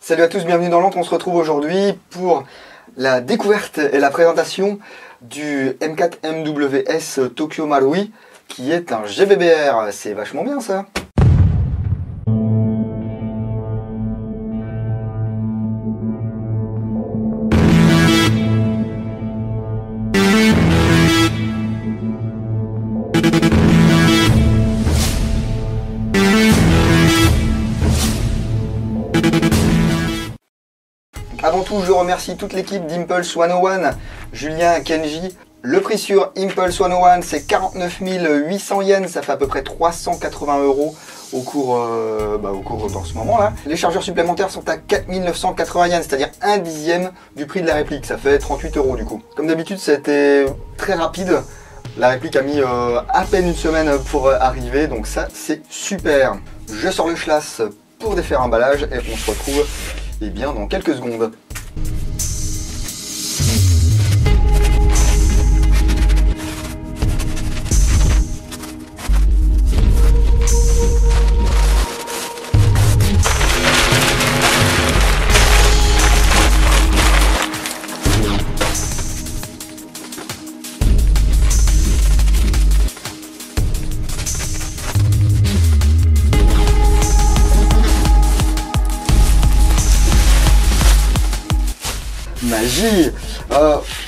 Salut à tous, bienvenue dans l'Antre. On se retrouve aujourd'hui pour la découverte et la présentation du M4 MWS Tokyo Marui qui est un GBBR. C'est vachement bien ça. Avant tout, je remercie toute l'équipe d'Impulse 101, Julien, Kenji. Le prix sur Impulse 101, c'est 49 800 yens, ça fait à peu près 380 € au cours dans ce moment-là. Les chargeurs supplémentaires sont à 4 980 yens, c'est-à-dire un dixième du prix de la réplique, ça fait 38 € du coup. Comme d'habitude, c'était très rapide. La réplique a mis à peine une semaine pour arriver, donc ça, c'est super. Je sors le schlass pour défaire l'emballage et on se retrouve bien dans quelques secondes. Magie.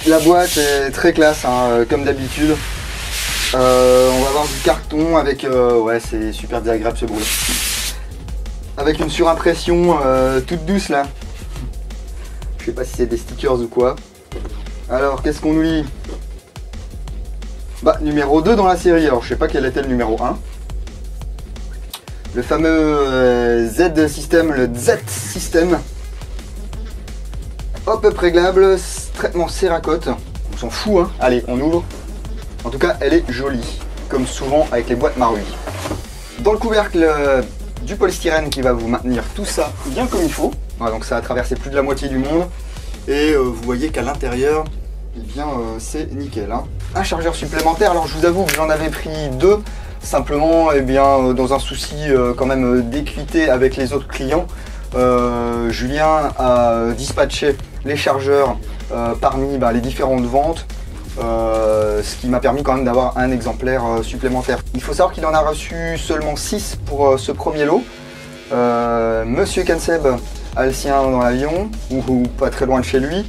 La boîte est très classe, hein, comme d'habitude. On va avoir du carton avec... ouais, c'est super désagréable ce bruit. Avec une surimpression toute douce là. Je sais pas si c'est des stickers ou quoi. Alors, qu'est-ce qu'on nous lit? Bah, numéro 2 dans la série. Alors, je sais pas quel était le numéro 1. Le fameux Z System, le Z System. Hop-up réglable, traitement Cerakote, on s'en fout hein. Allez, on ouvre. En tout cas, elle est jolie, comme souvent avec les boîtes Marui. Dans le couvercle, du polystyrène qui va vous maintenir tout ça bien comme il faut. Voilà, donc ça a traversé plus de la moitié du monde. Et vous voyez qu'à l'intérieur, eh bien, c'est nickel. Hein. Un chargeur supplémentaire, alors je vous avoue que j'en avais pris deux. Simplement, eh bien, dans un souci quand même d'équité avec les autres clients. Julien a dispatché les chargeurs parmi les différentes ventes, ce qui m'a permis quand même d'avoir un exemplaire supplémentaire. Il faut savoir qu'il en a reçu seulement 6 pour ce premier lot. Monsieur Kenseb a le sien dans l'avion, ou pas très loin de chez lui.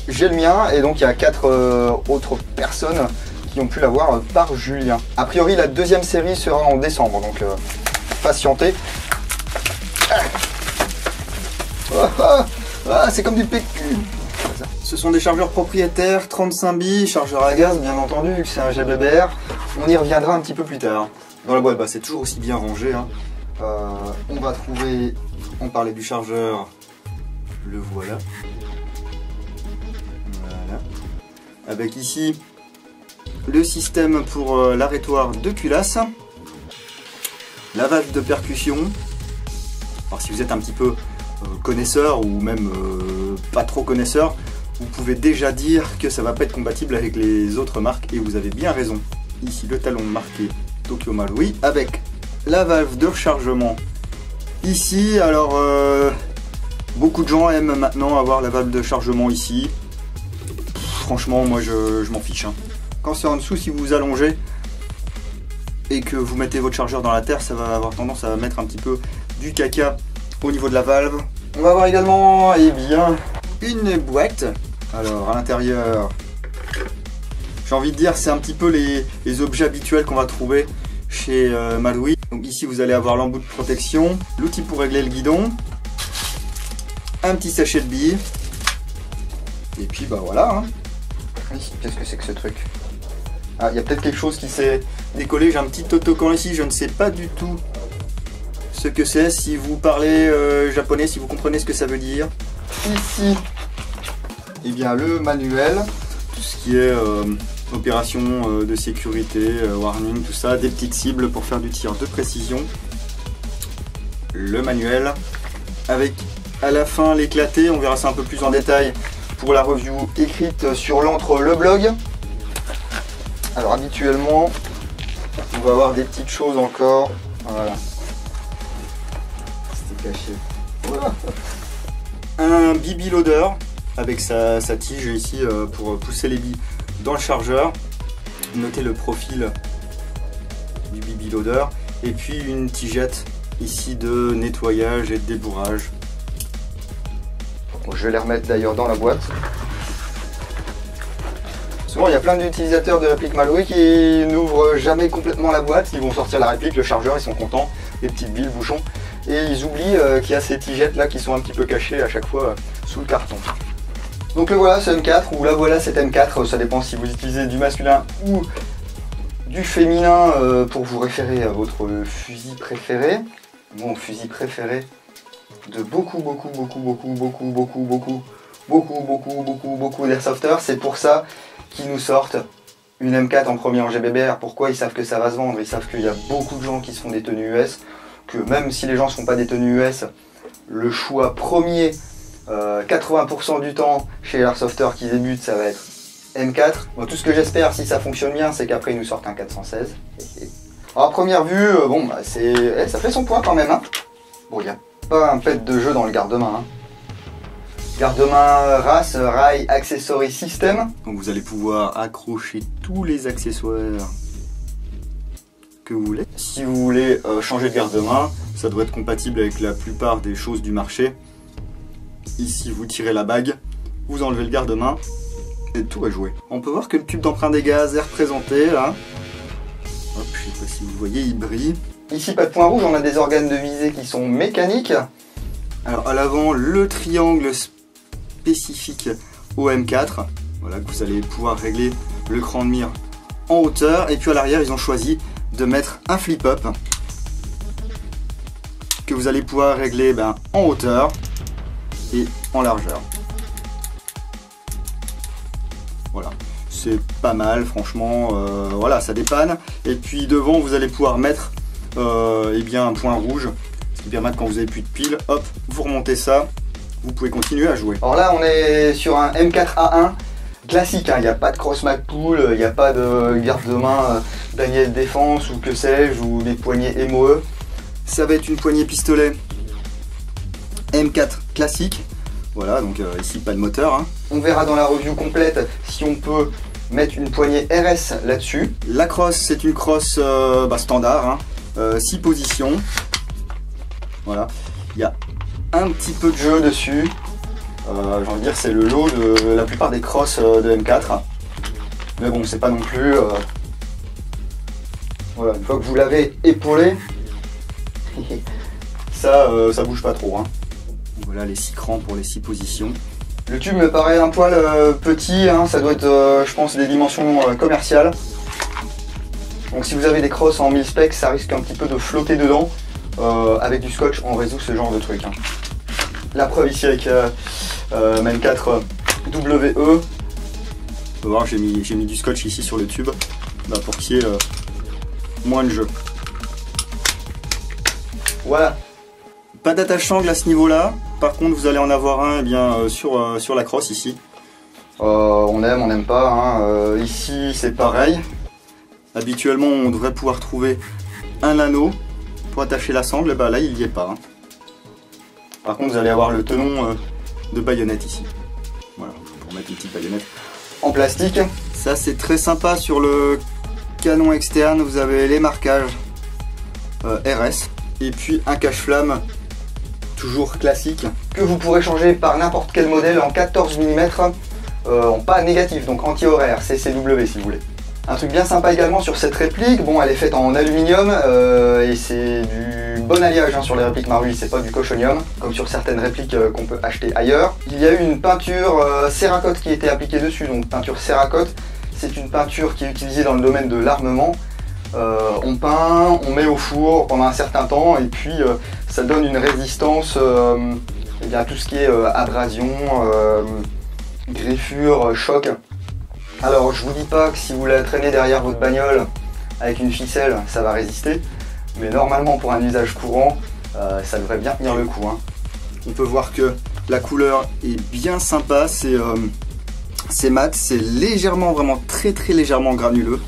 J'ai le mien, et donc il y a 4 autres personnes qui ont pu l'avoir par Julien. A priori, la deuxième série sera en décembre, donc patientez. C'est comme du PQ. Ce sont des chargeurs propriétaires 35 billes, chargeur à gaz bien entendu, vu que c'est un GBBR. On y reviendra un petit peu plus tard. Dans la boîte, c'est toujours aussi bien rangé. Hein. On va trouver, on parlait du chargeur, le voilà. Voilà. Avec ici le système pour l'arrêtoir de culasse, la valve de percussion. Alors si vous êtes un petit peu connaisseur ou même pas trop connaisseur, vous pouvez déjà dire que ça va pas être compatible avec les autres marques et vous avez bien raison. Ici le talon marqué Tokyo Marui avec la valve de rechargement ici. Alors beaucoup de gens aiment maintenant avoir la valve de chargement ici. Franchement moi je m'en fiche. Hein. Quand c'est en dessous, si vous vous allongez et que vous mettez votre chargeur dans la terre, ça va avoir tendance à mettre un petit peu du caca au niveau de la valve. On va avoir également une boîte. Alors à l'intérieur, j'ai envie de dire c'est un petit peu les objets habituels qu'on va trouver chez Marui. Donc ici vous allez avoir l'embout de protection, l'outil pour régler le guidon, un petit sachet de billes, et puis voilà. Hein. Qu'est-ce que c'est que ce truc? Ah, il y a peut-être quelque chose qui s'est décollé, j'ai un petit autocollant ici, je ne sais pas du tout ce que c'est, si vous parlez japonais, si vous comprenez ce que ça veut dire. Ici, eh bien, le manuel, tout ce qui est opération de sécurité, warning, tout ça, des petites cibles pour faire du tir de précision. Le manuel, avec à la fin l'éclaté, on verra ça un peu plus en détail pour la review écrite sur l'Antre, le blog. Alors habituellement, on va avoir des petites choses encore. Voilà. C'était caché. Voilà. un BB loader avec sa tige ici pour pousser les billes dans le chargeur. Notez le profil du BB loader. Et puis une tigette ici de nettoyage et de débourrage. Je vais les remettre d'ailleurs dans la boîte. Souvent il y a plein d'utilisateurs de répliques Maloué qui n'ouvrent jamais complètement la boîte. Ils vont sortir la réplique, le chargeur, ils sont contents, les petites billes, le bouchon. Et ils oublient qu'il y a ces tigettes là qui sont un petit peu cachées à chaque fois sous le carton. Donc le voilà ce M4 ou la voilà cette M4, ça dépend si vous utilisez du masculin ou du féminin pour vous référer à votre fusil préféré. Mon fusil préféré de beaucoup d'airsofters. C'est pour ça qu'ils nous sortent une M4 en premier en GBBR. Pourquoi? Ils savent que ça va se vendre, ils savent qu'il y a beaucoup de gens qui se font des tenues US, que même si les gens ne se font pas des tenues US, le choix premier 80% du temps chez les airsofters qui débutent, ça va être M4. Bon, tout ce que j'espère, si ça fonctionne bien, c'est qu'après ils nous sortent un 416. Alors à première vue, bon, bah, ça fait son poids quand même. Hein. Bon, il n'y a pas un pet de jeu dans le garde-main. Hein. Garde-main RAS, Rail Accessory System. Donc vous allez pouvoir accrocher tous les accessoires que vous voulez. Si vous voulez changer de garde-main, ça doit être compatible avec la plupart des choses du marché. Ici, vous tirez la bague, vous enlevez le garde-main et tout va jouer. On peut voir que le tube d'emprunt des gaz est représenté là. Hop, je sais pas si vous voyez, il brille. Ici, pas de point rouge, on a des organes de visée qui sont mécaniques. Alors à l'avant, le triangle spécifique au M4. Voilà, que vous allez pouvoir régler le cran de mire en hauteur. Et puis à l'arrière, ils ont choisi de mettre un flip-up que vous allez pouvoir régler en hauteur et en largeur. Voilà, c'est pas mal franchement, voilà, ça dépanne. Et puis devant vous allez pouvoir mettre un point rouge, ce qui permet que quand vous avez plus de piles, hop, vous remontez ça, vous pouvez continuer à jouer. Alors là on est sur un M4A1 classique, hein. Il n'y a pas de cross MagPool, il n'y a pas de garde-main Daniel Défense ou que sais-je, ou des poignées MOE. Ça va être une poignée pistolet M4 classique. Voilà, donc ici pas de moteur. Hein. On verra dans la review complète si on peut mettre une poignée RS là-dessus. La crosse, c'est une crosse standard, hein. 6 positions. Voilà, il y a un petit peu de jeu dessus. J'ai envie de dire c'est le lot de la plupart des crosses de M4. Mais bon, c'est pas non plus... Voilà, une fois que vous l'avez épaulé, ça bouge pas trop. Hein. Voilà les 6 crans pour les 6 positions. Le tube me paraît un poil petit, hein, ça doit être je pense des dimensions commerciales. Donc si vous avez des crosses en 1000 specs, ça risque un petit peu de flotter dedans. Avec du scotch, on résout ce genre de truc. Hein. La preuve ici avec M4 WE. Vous pouvez voir, j'ai mis du scotch ici sur le tube pour qu'il y ait moins de jeu. Voilà. Pas d'attache sangle à ce niveau-là. Par contre, vous allez en avoir un sur la crosse ici. On aime, on n'aime pas. Hein. Ici, c'est pareil. Habituellement, on devrait pouvoir trouver un anneau pour attacher la sangle. Là, il n'y est pas. Hein. Par contre, vous allez avoir le tenon de baïonnette ici. Voilà, pour mettre une petite baïonnette en plastique. Ça, c'est très sympa. Sur le canon externe, vous avez les marquages RS. Et puis un cache-flamme toujours classique que vous pourrez changer par n'importe quel modèle en 14 mm en pas négatif, donc anti-horaire, CCW si vous voulez. Un truc bien sympa également sur cette réplique, bon elle est faite en aluminium et c'est du bon alliage hein, sur les répliques Marui, c'est pas du cochonium comme sur certaines répliques qu'on peut acheter ailleurs. Il y a eu une peinture Cerakote qui était appliquée dessus, donc peinture Cerakote, c'est une peinture qui est utilisée dans le domaine de l'armement. On peint, on met au four pendant un certain temps et puis ça donne une résistance à tout ce qui est abrasion, griffure, choc. Alors je vous dis pas que si vous la traînez derrière votre bagnole avec une ficelle ça va résister, mais normalement pour un usage courant ça devrait bien tenir le coup. Hein. On peut voir que la couleur est bien sympa, c'est mat, c'est légèrement, vraiment très légèrement granuleux.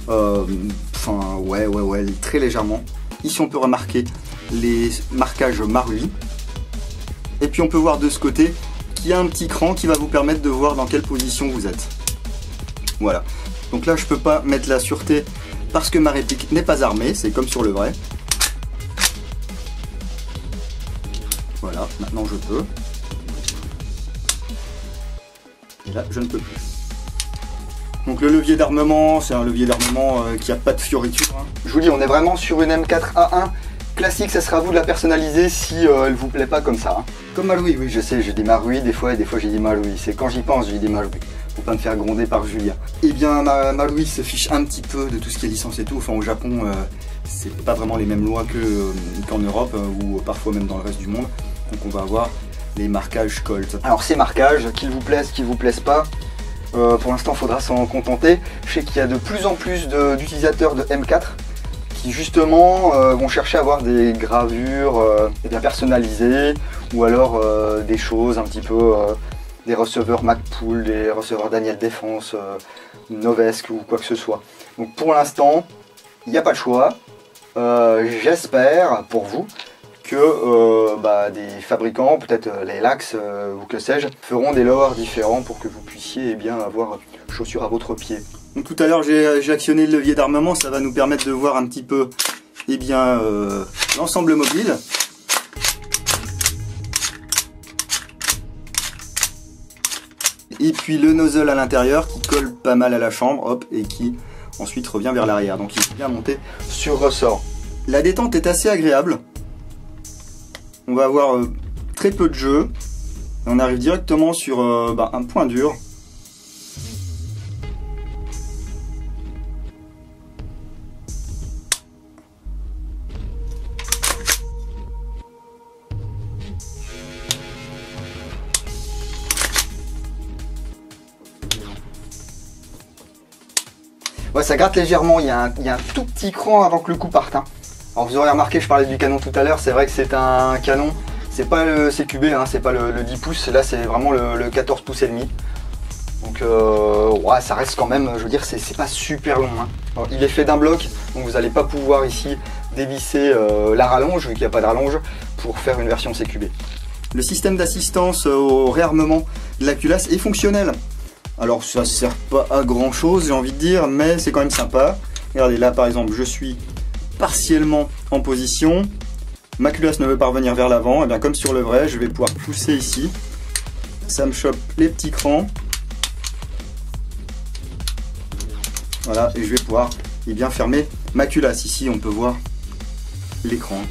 Enfin ouais, très légèrement. Ici on peut remarquer les marquages Marui. Et puis on peut voir de ce côté qu'il y a un petit cran qui va vous permettre de voir dans quelle position vous êtes. Voilà. Donc là je peux pas mettre la sûreté parce que ma réplique n'est pas armée, c'est comme sur le vrai. Voilà, maintenant je peux. Et là je ne peux plus. Donc le levier d'armement, c'est un levier d'armement qui n'a pas de fioriture. Hein. Je vous dis, on est vraiment sur une M4A1 classique, ça sera à vous de la personnaliser si elle vous plaît pas comme ça. Hein. Comme Malouis, oui. Je sais, j'ai dit Malouis des fois et des fois j'ai dit Malouis. C'est quand j'y pense, j'ai dit Malouis. Faut pas me faire gronder par Julien. Eh bien, Malouis se fiche un petit peu de tout ce qui est licence et tout. Enfin, au Japon, c'est pas vraiment les mêmes lois qu'en Europe ou parfois même dans le reste du monde. Donc on va avoir les marquages Colt. Alors ces marquages, qu'ils vous plaisent pas, pour l'instant il faudra s'en contenter. Je sais qu'il y a de plus en plus d'utilisateurs de M4 qui justement vont chercher à avoir des gravures bien personnalisées ou alors des choses un petit peu, des receveurs Macpool, des receveurs Daniel Défense, Novesque ou quoi que ce soit. Donc pour l'instant, il n'y a pas de choix. J'espère pour vous que des fabricants, peut-être les Lax ou que sais-je, feront des lowers différents pour que vous puissiez bien avoir chaussures à votre pied. Donc tout à l'heure j'ai actionné le levier d'armement, ça va nous permettre de voir un petit peu l'ensemble mobile. Et puis le nozzle à l'intérieur qui colle pas mal à la chambre, hop, et qui ensuite revient vers l'arrière. Donc il est bien monté sur ressort. La détente est assez agréable. On va avoir très peu de jeu. Et on arrive directement sur un point dur. Ouais, ça gratte légèrement, il y a un tout petit cran avant que le coup parte. Hein. Alors vous aurez remarqué, je parlais du canon tout à l'heure, c'est vrai que c'est un canon, c'est pas le CQB, hein, c'est pas le 10 pouces, là c'est vraiment le 14 pouces et demi. Donc ouais, ça reste quand même, je veux dire, c'est pas super long. Hein. Alors, il est fait d'un bloc, donc vous n'allez pas pouvoir ici dévisser la rallonge, vu qu'il n'y a pas de rallonge, pour faire une version CQB. Le système d'assistance au réarmement de la culasse est fonctionnel. Alors ça sert pas à grand chose, j'ai envie de dire, mais c'est quand même sympa. Regardez là par exemple, je suis partiellement en position, ma culasse ne veut pas revenir vers l'avant, et bien comme sur le vrai, je vais pouvoir pousser ici, ça me chope les petits crans, voilà, et je vais pouvoir fermer ma culasse. Ici on peut voir l'écran.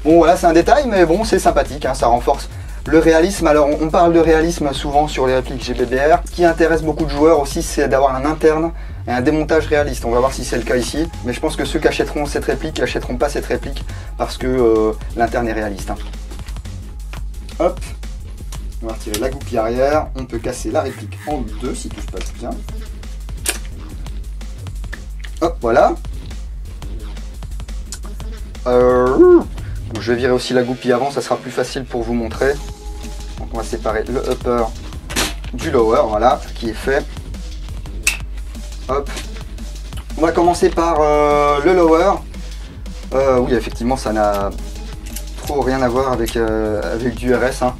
Bon voilà, c'est un détail, mais bon, c'est sympathique, hein, ça renforce le réalisme. Alors on parle de réalisme souvent sur les répliques GBBR. Ce qui intéresse beaucoup de joueurs aussi, c'est d'avoir un interne et un démontage réaliste. On va voir si c'est le cas ici, mais je pense que ceux qui achèteront cette réplique n'achèteront pas cette réplique parce que l'interne est réaliste. Hein. Hop, on va retirer la goupille arrière, on peut casser la réplique en deux si tout se passe bien. Hop, voilà. Je vais virer aussi la goupille avant, ça sera plus facile pour vous montrer. Donc on va séparer le upper du lower, voilà, qui est fait. Hop. On va commencer par le lower. Oui, effectivement, ça n'a trop rien à voir avec du RS. Hein.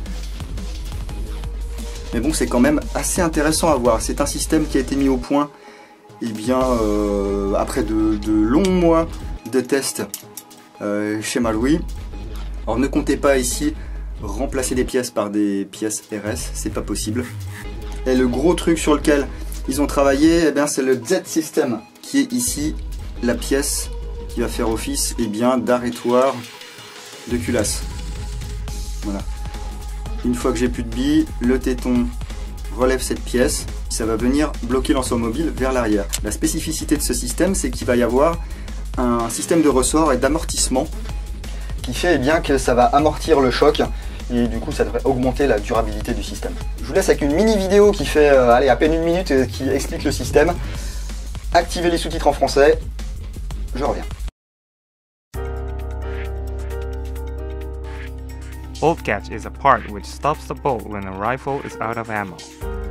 Mais bon, c'est quand même assez intéressant à voir. C'est un système qui a été mis au point après de longs mois de tests chez Malouis. Alors ne comptez pas ici remplacer des pièces par des pièces RS, c'est pas possible. Et le gros truc sur lequel ils ont travaillé, eh bien, c'est le Z-System, qui est ici la pièce qui va faire office d'arrêtoir de culasse. Voilà. Une fois que j'ai plus de billes, le téton relève cette pièce, ça va venir bloquer l'ensemble mobile vers l'arrière. La spécificité de ce système, c'est qu'il va y avoir un système de ressort et d'amortissement qui fait que ça va amortir le choc et du coup ça devrait augmenter la durabilité du système. Je vous laisse avec une mini vidéo qui fait à peine 1 minute et qui explique le système. Activez les sous-titres en français, je reviens. Bolt catch is a part which stops the bolt when a rifle is out of ammo.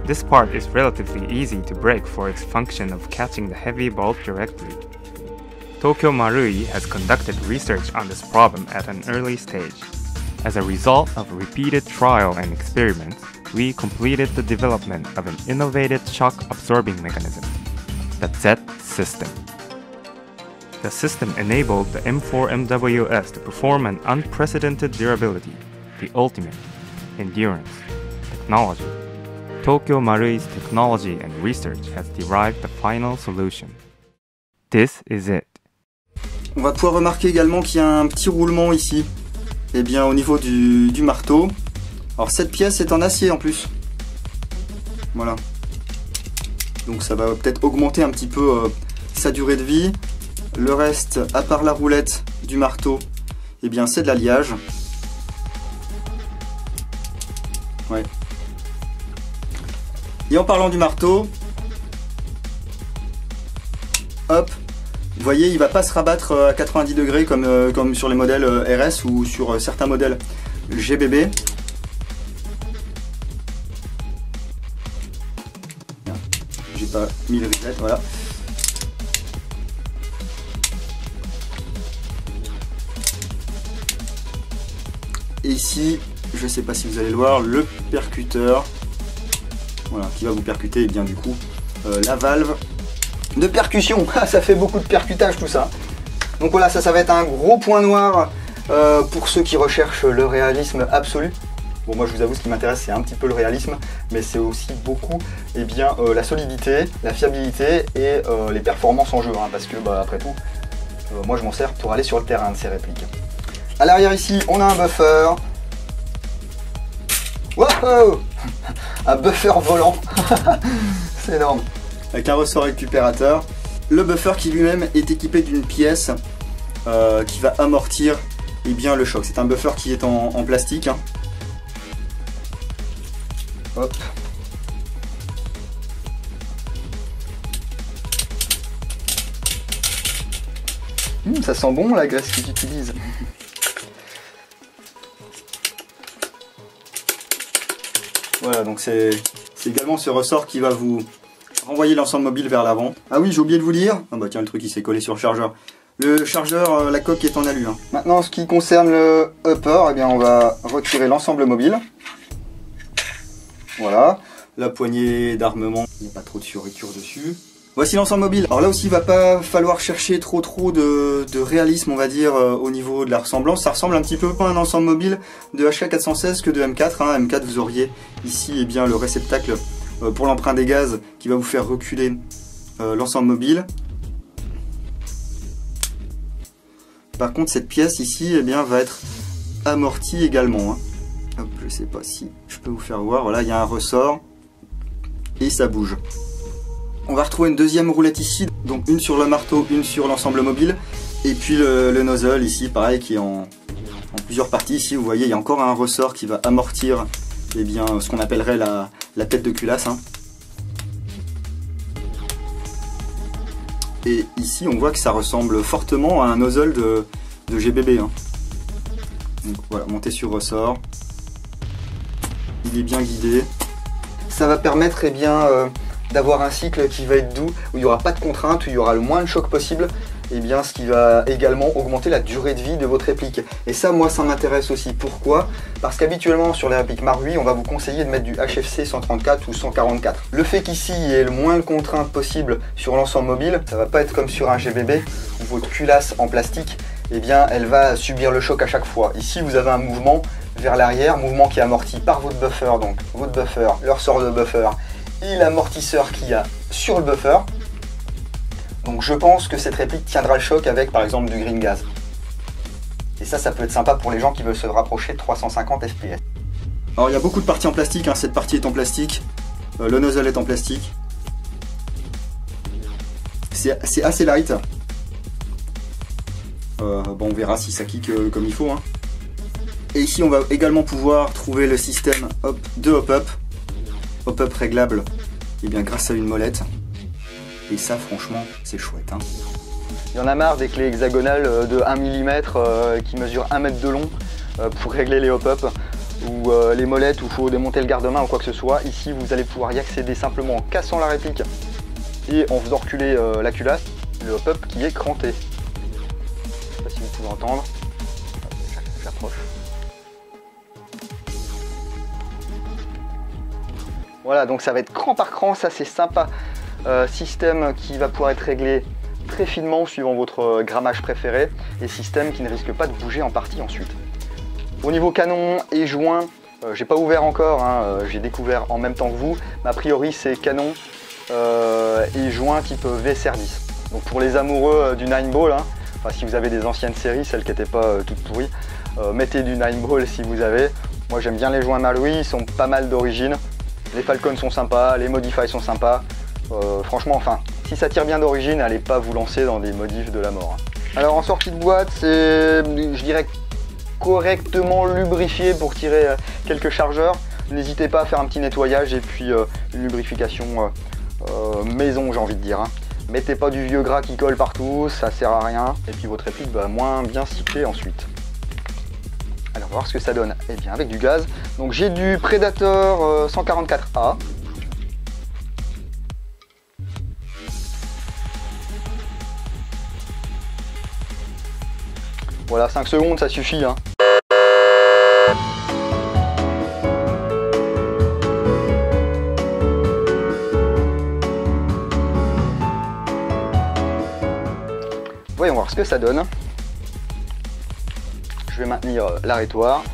This part is relatively easy to break for its function of catching the heavy bolt directly. Tokyo Marui has conducted research on this problem at an early stage. As a result of repeated trial and experiments, we completed the development of an innovative shock-absorbing mechanism, the Z system. The system enabled the M4MWS to perform an unprecedented durability, the ultimate endurance technology. Tokyo Marui's technology and research has derived the final solution. This is it. On va pouvoir remarquer également qu'il y a un petit roulement ici, et bien au niveau du marteau. Alors cette pièce est en acier en plus. Voilà. Donc ça va peut-être augmenter un petit peu sa durée de vie. Le reste, à part la roulette du marteau, eh bien c'est de l'alliage. Ouais. Et en parlant du marteau, hop, vous voyez, il ne va pas se rabattre à 90 degrés comme sur les modèles RS ou sur certains modèles GBB. J'ai pas mis le reset, voilà. Et ici, je ne sais pas si vous allez le voir, le percuteur, voilà, qui va vous percuter, et bien du coup, la valve de percussion. Ça fait beaucoup de percutage tout ça. Donc voilà, ça va être un gros point noir pour ceux qui recherchent le réalisme absolu. Bon, moi je vous avoue, ce qui m'intéresse, c'est un petit peu le réalisme, mais c'est aussi beaucoup eh bien, la solidité, la fiabilité et les performances en jeu, hein, parce que bah, après tout, moi je m'en sers pour aller sur le terrain de ces répliques. À l'arrière ici, on a un buffer. Wow, un buffer volant. C'est énorme. Avec un ressort récupérateur. Le buffer qui lui-même est équipé d'une pièce qui va amortir eh bien, le choc. C'est un buffer qui est en plastique. Hein. Hop. Ça sent bon la graisse qu'ils utilisent. Voilà, donc c'est également ce ressort qui va vous renvoyer l'ensemble mobile vers l'avant. Ah oui, j'ai oublié de vous dire. Ah bah tiens, le truc il s'est collé sur le chargeur. Le chargeur, la coque est en alu. Hein. Maintenant, en ce qui concerne le upper, eh bien, on va retirer l'ensemble mobile. Voilà, la poignée d'armement, il n'y a pas trop de fioriture dessus. Voici l'ensemble mobile. Alors là aussi, il va pas falloir chercher trop de réalisme, on va dire, au niveau de la ressemblance. Ça ressemble un petit peu à un ensemble mobile de HK416 que de M4. Hein. M4, vous auriez ici eh bien, le réceptacle pour l'emprunt des gaz qui va vous faire reculer l'ensemble mobile. Par contre, cette pièce ici eh bien, va être amortie également. Hein. Hop, je sais pas si je peux vous faire voir. Voilà, il y a un ressort et ça bouge. On va retrouver une deuxième roulette ici, donc une sur le marteau, une sur l'ensemble mobile. Et puis le nozzle ici, pareil, qui est en plusieurs parties. Ici, vous voyez, il y a encore un ressort qui va amortir eh bien, ce qu'on appellerait la tête de culasse. Hein. Et ici, on voit que ça ressemble fortement à un nozzle de GBB. Hein. Donc voilà, monté sur ressort. Il est bien guidé. Ça va permettre eh bien, d'avoir un cycle qui va être doux, où il n'y aura pas de contraintes, où il y aura le moins de choc possible, et bien ce qui va également augmenter la durée de vie de votre réplique. Et ça, moi, ça m'intéresse aussi. Pourquoi? Parce qu'habituellement, sur les répliques Marui, on va vous conseiller de mettre du HFC 134 ou 144. Le fait qu'ici, il y ait le moins de contraintes possible sur l'ensemble mobile, ça va pas être comme sur un GBB, où votre culasse en plastique, eh bien, elle va subir le choc à chaque fois. Ici, vous avez un mouvement vers l'arrière, mouvement qui est amorti par votre buffer, donc votre buffer, le ressort de buffer, et l'amortisseur qu'il y a sur le buffer. Donc je pense que cette réplique tiendra le choc avec par exemple du green gas. Et ça peut être sympa pour les gens qui veulent se rapprocher de 350 fps. Alors il y a beaucoup de parties en plastique, hein. Cette partie est en plastique, le nozzle est en plastique. C'est assez light. Bon, on verra si ça kick comme il faut. Hein. Et ici on va également pouvoir trouver le système de hop-up. Hop-up réglable et bien, grâce à une molette. Et ça, franchement, c'est chouette. Hein. Il y en a marre des clés hexagonales de 1 mm qui mesurent 1 mètre de long pour régler les hop-up ou les molettes où il faut démonter le garde-main ou quoi que ce soit. Ici, vous allez pouvoir y accéder simplement en cassant la réplique et en faisant reculer la culasse, le hop-up qui est cranté. Je ne sais pas si vous pouvez entendre. J'approche. Voilà, donc ça va être cran par cran, ça c'est sympa. Système qui va pouvoir être réglé très finement suivant votre grammage préféré et système qui ne risque pas de bouger en partie ensuite. Au niveau canon et joint, j'ai pas ouvert encore, hein, j'ai découvert en même temps que vous, mais a priori c'est canon et joint type VSR10. Donc pour les amoureux du 9-ball, hein, enfin, si vous avez des anciennes séries, celles qui n'étaient pas toutes pourries, mettez du 9-ball si vous avez. Moi j'aime bien les joints Marui, ils sont pas mal d'origine. Les Falcons sont sympas, les Modify sont sympas. Franchement, enfin, si ça tire bien d'origine, allez pas vous lancer dans des modifs de la mort. Alors en sortie de boîte, c'est, je dirais, correctement lubrifié pour tirer quelques chargeurs. N'hésitez pas à faire un petit nettoyage et puis une lubrification maison, j'ai envie de dire. Hein. Mettez pas du vieux gras qui colle partout, ça sert à rien. Et puis votre réplique va moins bien cycler ensuite. Alors on va voir ce que ça donne. Eh bien avec du gaz. Donc j'ai du Predator 144A. Voilà, 5 secondes, ça suffit. Hein. Voyons voir ce que ça donne. Je vais maintenir l'arrêtoir.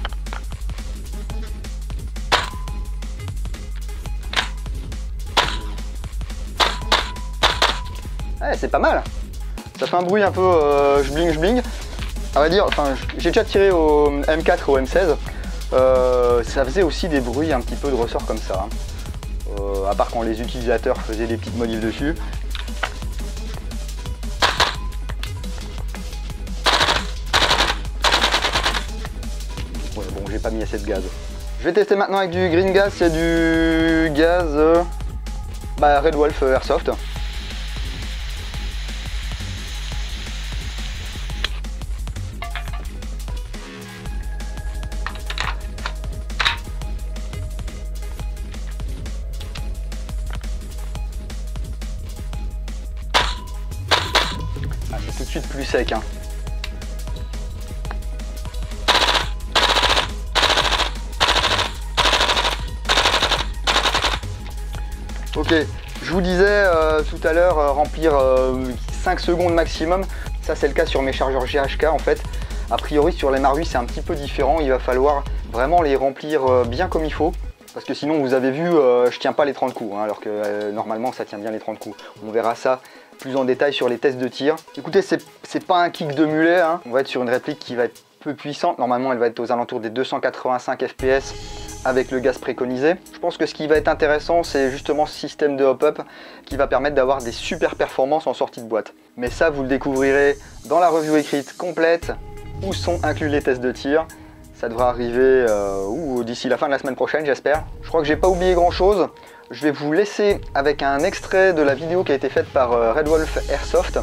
Ouais, c'est pas mal. Ça fait un bruit un peu jbling. À vrai dire, enfin, j'ai déjà tiré au M4 et au M16. Ça faisait aussi des bruits un petit peu de ressort comme ça. Hein. À part quand les utilisateurs faisaient des petites modifs dessus. Ouais, bon, j'ai pas mis assez de gaz. Je vais tester maintenant avec du green gas, c'est du gaz Red Wolf Airsoft. Tout de suite plus sec. Hein. Ok, je vous disais tout à l'heure remplir 5 secondes maximum. Ça c'est le cas sur mes chargeurs GHK en fait. A priori sur les Marui c'est un petit peu différent. Il va falloir vraiment les remplir bien comme il faut. Parce que sinon vous avez vu, je tiens pas les 30 coups. Hein, alors que normalement ça tient bien les 30 coups. On verra ça plus en détail sur les tests de tir. Écoutez, c'est pas un kick de mulet, hein. On va être sur une réplique qui va être peu puissante. Normalement, elle va être aux alentours des 285 FPS avec le gaz préconisé. Je pense que ce qui va être intéressant, c'est justement ce système de hop-up qui va permettre d'avoir des super performances en sortie de boîte. Mais ça, vous le découvrirez dans la review écrite complète où sont inclus les tests de tir. Ça devrait arriver d'ici la fin de la semaine prochaine, j'espère. Je crois que j'ai pas oublié grand-chose. Je vais vous laisser avec un extrait de la vidéo qui a été faite par Red Wolf Airsoft.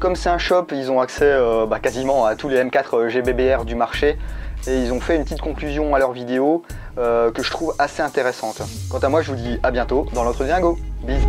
Comme c'est un shop, ils ont accès quasiment à tous les M4 GBBR du marché et ils ont fait une petite conclusion à leur vidéo que je trouve assez intéressante. Quant à moi, je vous dis à bientôt dans l'autre Dingo. Bisous.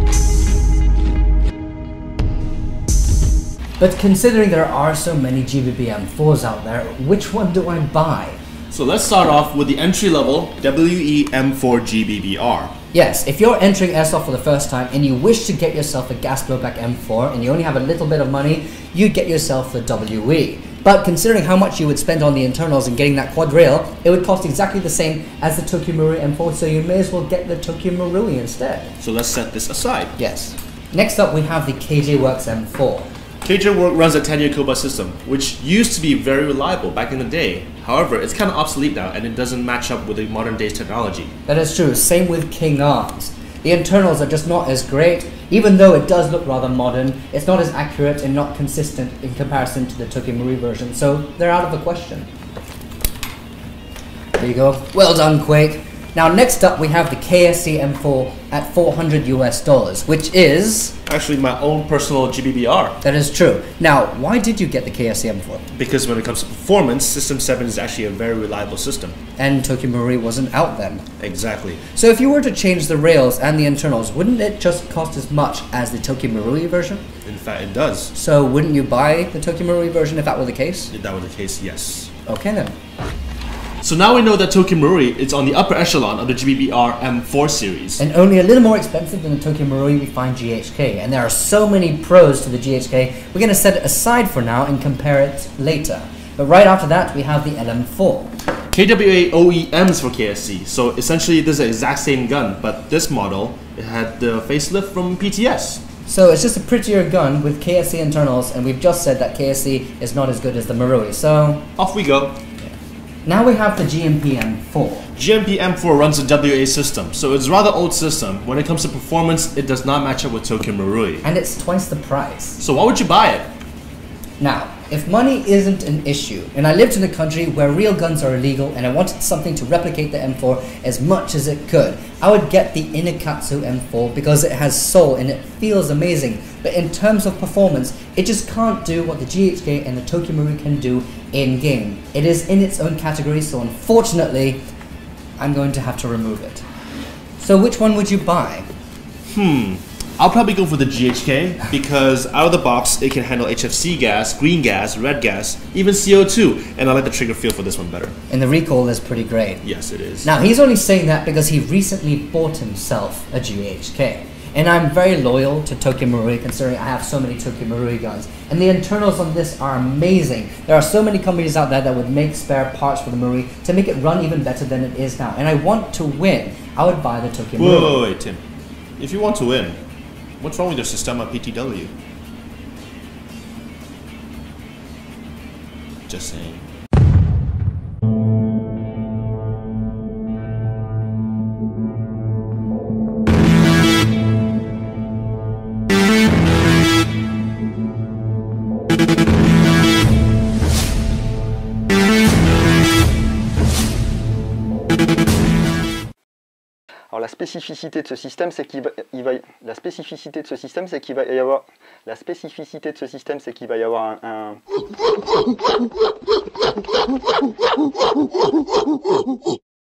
But considering there are so many GBB M4s out there, which one do I buy? So let's start off with the entry-level WE M4 GBBR. Yes, if you're entering airsoft for the first time and you wish to get yourself a gas blowback M4 and you only have a little bit of money, you get yourself the WE. But considering how much you would spend on the internals and getting that quad rail, it would cost exactly the same as the Tokyo Marui M4, so you may as well get the Tokyo Marui instead. So let's set this aside. Yes. Next up we have the KJ Works M4. KJ Works runs a 10-year Koba system, which used to be very reliable back in the day. However, it's kind of obsolete now and it doesn't match up with the modern day's technology. That is true, same with King Arms. The internals are just not as great. Even though it does look rather modern, it's not as accurate and not consistent in comparison to the Tokyo Marui version, so they're out of the question. There you go. Well done, Quake. Now next up we have the KSC M4 at $400 US, which is... Actually my own personal GBBR. That is true. Now, why did you get the KSC M4? Because when it comes to performance, System 7 is actually a very reliable system. And Tokyo Marui wasn't out then. Exactly. So if you were to change the rails and the internals, wouldn't it just cost as much as the Tokyo Marui version? In fact, it does. So wouldn't you buy the Tokyo Marui version if that were the case? If that were the case, yes. Okay then. So now we know that Tokyo Marui is on the upper echelon of the GBBR M4 series. And only a little more expensive than the Tokyo Marui, we find GHK. And there are so many pros to the GHK, we're going to set it aside for now and compare it later. But right after that, we have the LM4. KWA OEMs for KSC, so essentially this is the exact same gun, but this model, it had the facelift from PTS. So it's just a prettier gun with KSC internals, and we've just said that KSC is not as good as the Marui, so... Off we go. Now we have the GMP M4. GMP M4 runs a WA system, so it's a rather old system. When it comes to performance, it does not match up with Tokyo Marui. And it's twice the price. So why would you buy it? Now, if money isn't an issue, and I lived in a country where real guns are illegal and I wanted something to replicate the M4 as much as it could, I would get the Inukatsu M4 because it has soul and it feels amazing. But in terms of performance, it just can't do what the GHK and the Tokyo Marui can do in-game. It is in its own category, so unfortunately, I'm going to have to remove it. So which one would you buy? I'll probably go for the GHK because out of the box it can handle HFC gas, green gas, red gas, even CO2, and I like the trigger feel for this one better. And the recoil is pretty great. Yes, it is. Now, he's only saying that because he recently bought himself a GHK. And I'm very loyal to Tokyo Marui considering I have so many Tokyo Marui guns. And the internals on this are amazing. There are so many companies out there that would make spare parts for the Marui to make it run even better than it is now. And I want to win. I would buy the Tokyo Marui. Wait, Tim. If you want to win, what's wrong with your Systema PTW? Just saying. Alors la spécificité de ce système, c'est qu'il va y avoir un